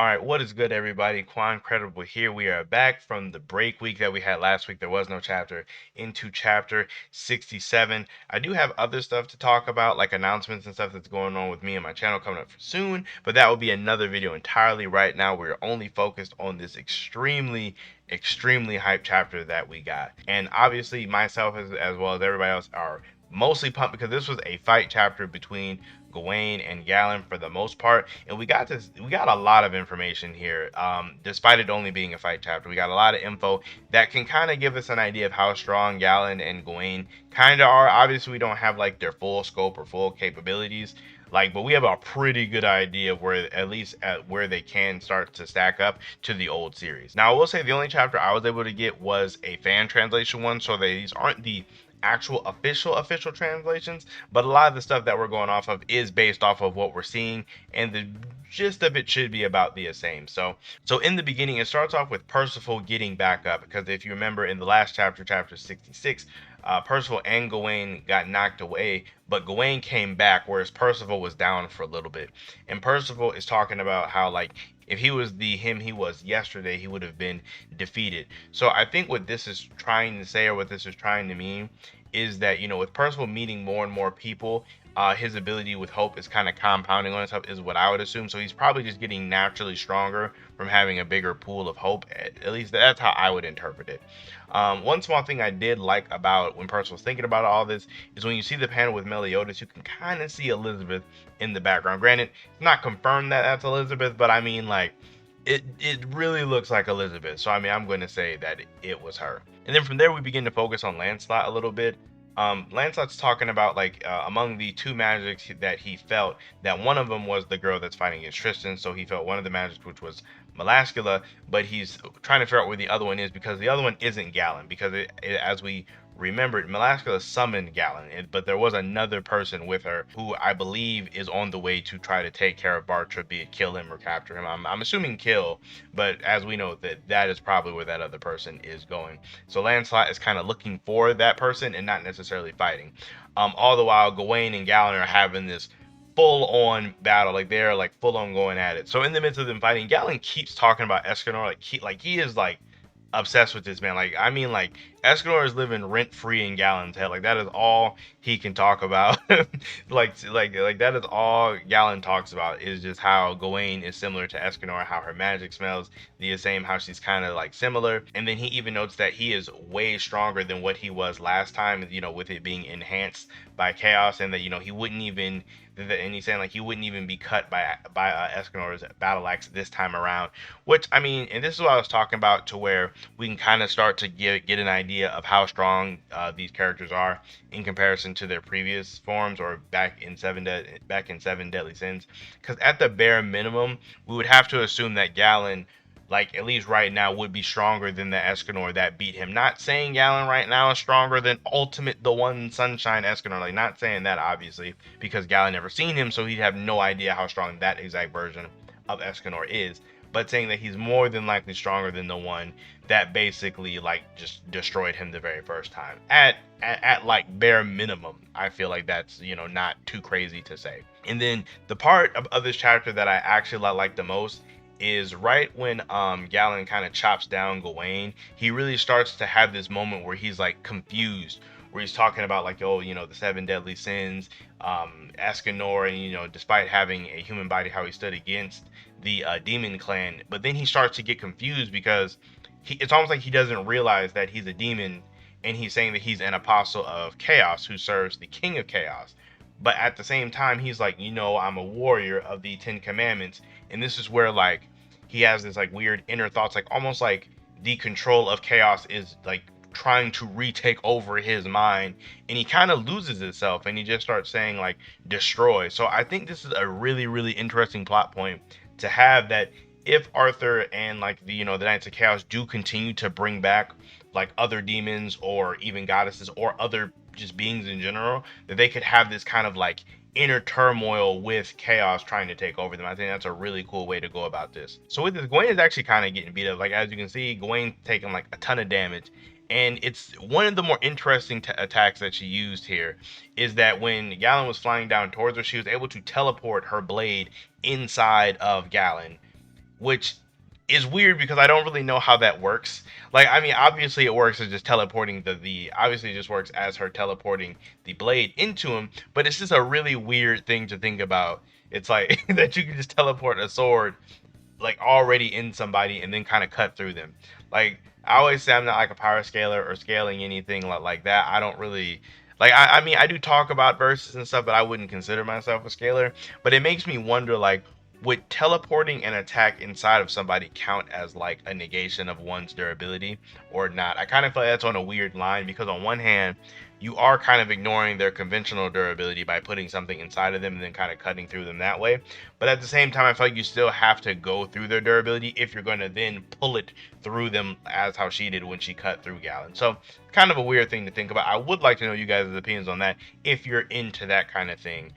All right, what is good, everybody? Quancredible here. We are back from the break week that we had last week. There was no chapter into chapter 67. I do have other stuff to talk about, like announcements and stuff that's going on with me and my channel coming up soon, but that will be another video entirely. Right now, we're only focused on this extremely hype chapter that we got. And obviously, myself as well as everybody else are mostly pumped because this was a fight chapter between Gwen and Galen for the most part, and we got a lot of information here. Despite it only being a fight chapter, we got a lot of info that can kind of give us an idea of how strong Galen and Gwen kind of are. Obviously, we don't have like their full scope or full capabilities, like, but we have a pretty good idea of where, at least at where they can start to stack up to the old series. Now, I will say the only chapter I was able to get was a fan translation one, so these aren't the actual official translations, but a lot of the stuff that we're going off of is based off of what we're seeing, and the gist of it should be about the same. So in the beginning, it starts off with Percival getting back up, because if you remember in the last chapter, chapter 66, Percival and Gawain got knocked away, but Gawain came back, whereas Percival was down for a little bit. And Percival is talking about how, like, if he was the him he was yesterday, he would have been defeated. So I think what this is trying to say, or what this is trying to mean, is that, you know, with Percival meeting more and more people, his ability with hope is kind of compounding on itself, is what I would assume. So he's probably just getting naturally stronger from having a bigger pool of hope. At least that's how I would interpret it. One small thing I did like about when Percival's thinking about all this is when you see the panel with Meliodas, you can kind of see Elizabeth in the background. Granted, it's not confirmed that that's Elizabeth, but I mean, like, it really looks like Elizabeth. So I mean, I'm going to say that it was her. And then from there, we begin to focus on Lancelot a little bit. Lancelot's talking about, like, among the two magics that he felt, that one of them was the girl that's fighting against Tristan. So he felt one of the magics, which was Melascula, but he's trying to figure out where the other one is, because the other one isn't Galen, because as we remembered, Melascula summoned Galen, but there was another person with her who I believe is on the way to try to take care of Bartra, be it kill him or capture him. I'm assuming kill, but as we know, that is probably where that other person is going. So Lancelot is kind of looking for that person and not necessarily fighting. All the while, Gawain and Galen are having this full-on battle, like they're like full-on going at it. So in the midst of them fighting, Galen keeps talking about Escanor, like he is like obsessed with this man. Like, I mean, like, Escanor is living rent free in Galen's head. Like, that is all he can talk about. like that is all Galen talks about, is just how Gawain is similar to Escanor, how her magic smells the same, how she's kind of like similar. And then he even notes that he is way stronger than what he was last time, you know, with it being enhanced by chaos, and that, you know, he wouldn't even, and he's saying like he wouldn't even be cut by Escanor's battle axe this time around. Which, I mean, and this is what I was talking about, to where we can kind of start to get an idea of how strong these characters are in comparison to their previous forms, or back in Seven Deadly Sins. Because at the bare minimum, we would have to assume that Galen, like, at least right now, would be stronger than the Escanor that beat him. Not saying Galen right now is stronger than Ultimate, the one Sunshine Escanor. Like, not saying that, obviously, because Galen never seen him, so he'd have no idea how strong that exact version of Escanor is. But saying that he's more than likely stronger than the one that basically, like, just destroyed him the very first time. At like bare minimum, I feel like that's, you know, not too crazy to say. And then the part of this chapter that I actually like the most is right when Galen kind of chops down Gawain. He really starts to have this moment where he's like confused, where he's talking about, like, oh, you know, the seven deadly sins, Escanor, and, you know, despite having a human body, how he stood against the demon clan. But then he starts to get confused, because it's almost like he doesn't realize that he's a demon, and he's saying that he's an apostle of chaos who serves the king of chaos. But at the same time, he's like, you know, I'm a warrior of the Ten Commandments. And this is where, like, he has this like weird inner thoughts, like almost like the control of chaos is like trying to retake over his mind, and he kind of loses himself, and he just starts saying like destroy. So I think this is a really interesting plot point to have, that if Arthur and, like, the, you know, the Knights of Chaos do continue to bring back like other demons or even goddesses or other just beings in general, that they could have this kind of like inner turmoil with chaos trying to take over them. I think that's a really cool way to go about this. So with this, Gwen is actually kind of getting beat up. Like, as you can see, Gwen's taking like a ton of damage. And it's one of the more interesting attacks that she used here, is that when Galen was flying down towards her, she was able to teleport her blade inside of Galen, which is weird because I don't really know how that works. Like, I mean, obviously it works as just teleporting the obviously it just works as her teleporting the blade into him, but it's just a really weird thing to think about. It's like that you can just teleport a sword like already in somebody and then kind of cut through them. Like I always say I'm not like a power scaler or scaling anything like that. I don't really like I mean I do talk about verses and stuff, but I wouldn't consider myself a scaler. But it makes me wonder like would teleporting an attack inside of somebody count as like a negation of one's durability or not? I kind of feel like that's on a weird line because on one hand you are kind of ignoring their conventional durability by putting something inside of them and then kind of cutting through them that way. But at the same time, I feel like you still have to go through their durability if you're going to then pull it through them as how she did when she cut through Gallon. So kind of a weird thing to think about. I would like to know you guys' opinions on that if you're into that kind of thing.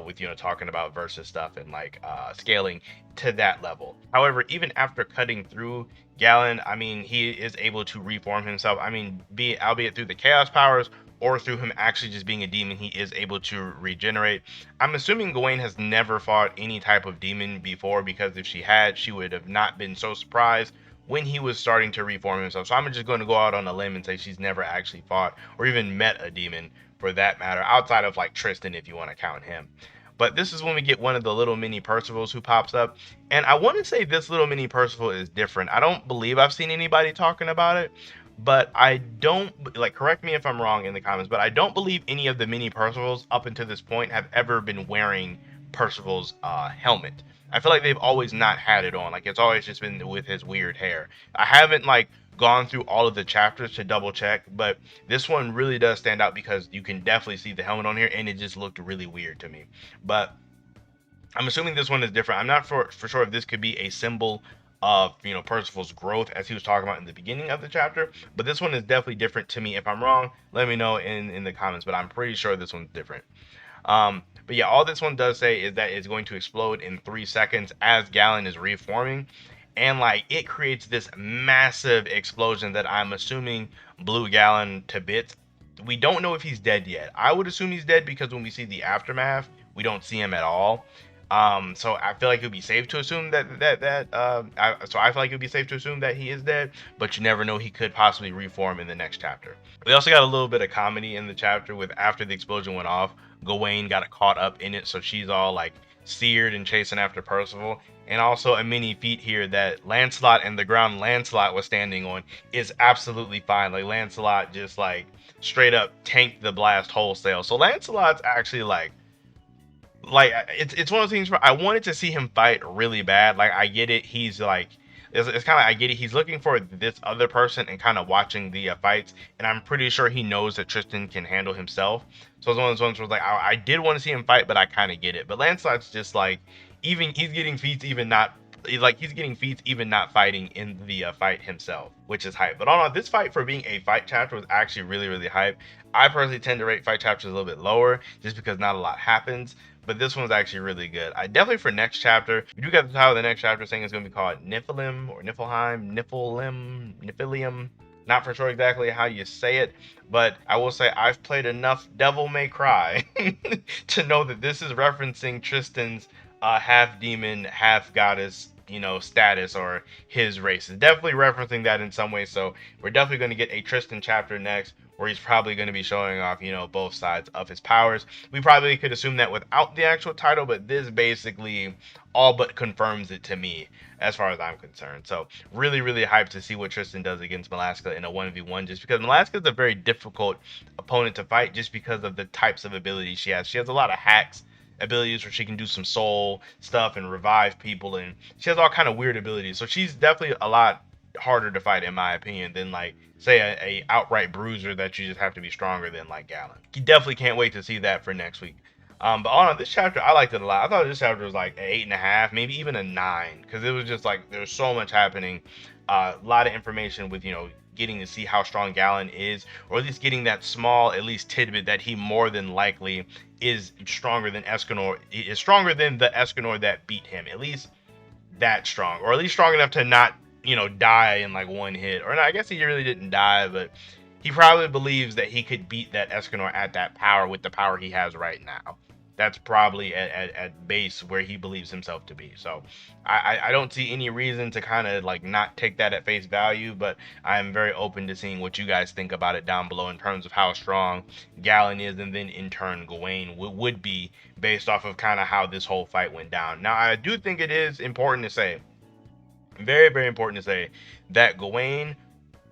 With talking about versus stuff and like scaling to that level. However, even after cutting through Gallon, I mean he is able to reform himself. I mean, be it albeit through the chaos powers or through him actually just being a demon, he is able to regenerate. I'm assuming Gawain has never fought any type of demon before because if she had, she would have not been so surprised when he was starting to reform himself. So I'm just going to go out on a limb and say she's never actually fought or even met a demon for that matter, outside of like Tristan if you want to count him. But this is when we get one of the little mini Percivals who pops up. And I want to say this little mini Percival is different. I don't believe I've seen anybody talking about it, but I don't like correct me if I'm wrong in the comments, but I don't believe any of the mini Percivals up until this point have ever been wearing Percival's helmet. I feel like they've always not had it on. Like it's always just been with his weird hair. I haven't like gone through all of the chapters to double check, but this one really does stand out because you can definitely see the helmet on here and it just looked really weird to me. But I'm assuming this one is different. I'm not for sure if this could be a symbol of Percival's growth as he was talking about in the beginning of the chapter, but this one is definitely different to me. If I'm wrong, let me know in the comments, but I'm pretty sure this one's different. But yeah, all this one does say is that it's going to explode in 3 seconds as Gallon is reforming. And like it creates this massive explosion that I'm assuming blew Gallon to bits. We don't know if he's dead yet. I would assume he's dead because when we see the aftermath, we don't see him at all. So I feel like it would be safe to assume so I feel like it would be safe to assume that he is dead, but you never know, he could possibly reform in the next chapter. We also got a little bit of comedy in the chapter with after the explosion went off, Gawain got caught up in it, so she's all like seared and chasing after Percival. And also a mini feat here that Lancelot and the ground Lancelot was standing on is absolutely fine. Like Lancelot just like straight up tanked the blast wholesale. So Lancelot's actually like it's one of those things where I wanted to see him fight really bad. Like I get it, he's like it's kind of I get it. He's looking for this other person and kind of watching the fights, and I'm pretty sure he knows that Tristan can handle himself. So it's one of those ones where like I did want to see him fight, but I kind of get it. But Lancelot's just like even he's getting feats even not fighting in the fight himself, which is hype. But all in all, this fight for being a fight chapter was actually really hype. I personally tend to rate fight chapters a little bit lower just because not a lot happens. But this one's actually really good. I definitely for next chapter, we do get the title of the next chapter saying it's going to be called Niflheim or Niflheim. Not for sure exactly how you say it, but I will say I've played enough Devil May Cry to know that this is referencing Tristan's half demon, half goddess, status or his race. Is definitely referencing that in some way. So we're definitely going to get a Tristan chapter next where he's probably going to be showing off, both sides of his powers. We probably could assume that without the actual title, but this basically all but confirms it to me as far as I'm concerned. So really hyped to see what Tristan does against Malaska in a 1v1, just because Malaska is a very difficult opponent to fight just because of the types of abilities she has. She has a lot of hacks abilities where she can do some soul stuff and revive people, and she has all kind of weird abilities. So she's definitely a lot harder to fight in my opinion than like say a outright bruiser that you just have to be stronger than like Gallon. You definitely can't wait to see that for next week. But on this chapter, I liked it a lot. I thought this chapter was like an 8.5, maybe even a 9, because it was just like there's so much happening, a lot of information with getting to see how strong Gallon is, or at least getting that small at least tidbit that he more than likely is stronger than Escanor, is stronger than the Escanor that beat him, at least that strong, or at least strong enough to not die in like one hit. Or not, I guess he really didn't die, but he probably believes that he could beat that Escanor at that power with the power he has right now. That's probably at base where he believes himself to be. So I don't see any reason to kind of like not take that at face value, but I'm very open to seeing what you guys think about it down below in terms of how strong Gallon is, and then in turn Gawain would be based off of kind of how this whole fight went down. Now I do think it is important to say, very, very important to say, that Gawain,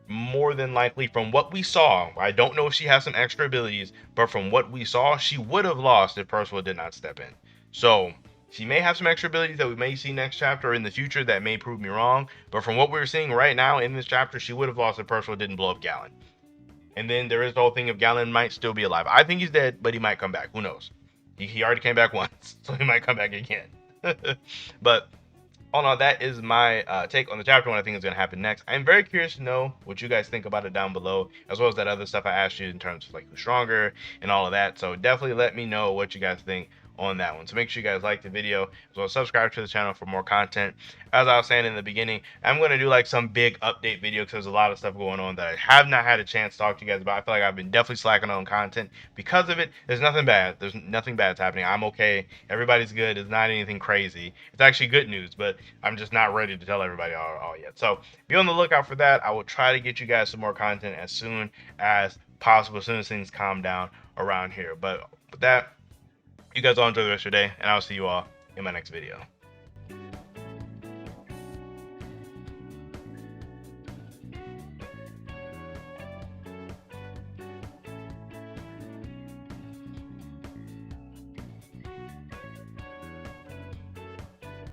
more than likely, from what we saw, I don't know if she has some extra abilities, but from what we saw, she would have lost if Percival did not step in. So she may have some extra abilities that we may see next chapter or in the future that may prove me wrong, but from what we're seeing right now in this chapter, she would have lost if Percival didn't blow up Gallon. And then there is the whole thing of Gallon might still be alive. I think he's dead, but he might come back. Who knows? He already came back once, so he might come back again. But all in all, that is my take on the chapter, what I think is going to happen next. I'm very curious to know what you guys think about it down below, as well as that other stuff I asked you in terms of like who's stronger and all of that. So definitely let me know what you guys think on that one. So make sure you guys like the video, as well as subscribe to the channel for more content. As I was saying in the beginning, I'm going to do like some big update video because there's a lot of stuff going on that I have not had a chance to talk to you guys about. I feel like I've been definitely slacking on content because of it. There's nothing bad. There's nothing bad that's happening. I'm okay. Everybody's good. It's not anything crazy. It's actually good news, but I'm just not ready to tell everybody all yet. So be on the lookout for that. I will try to get you guys some more content as soon as possible, as soon as things calm down around here. But with that, you guys all enjoy the rest of your day, and I'll see you all in my next video.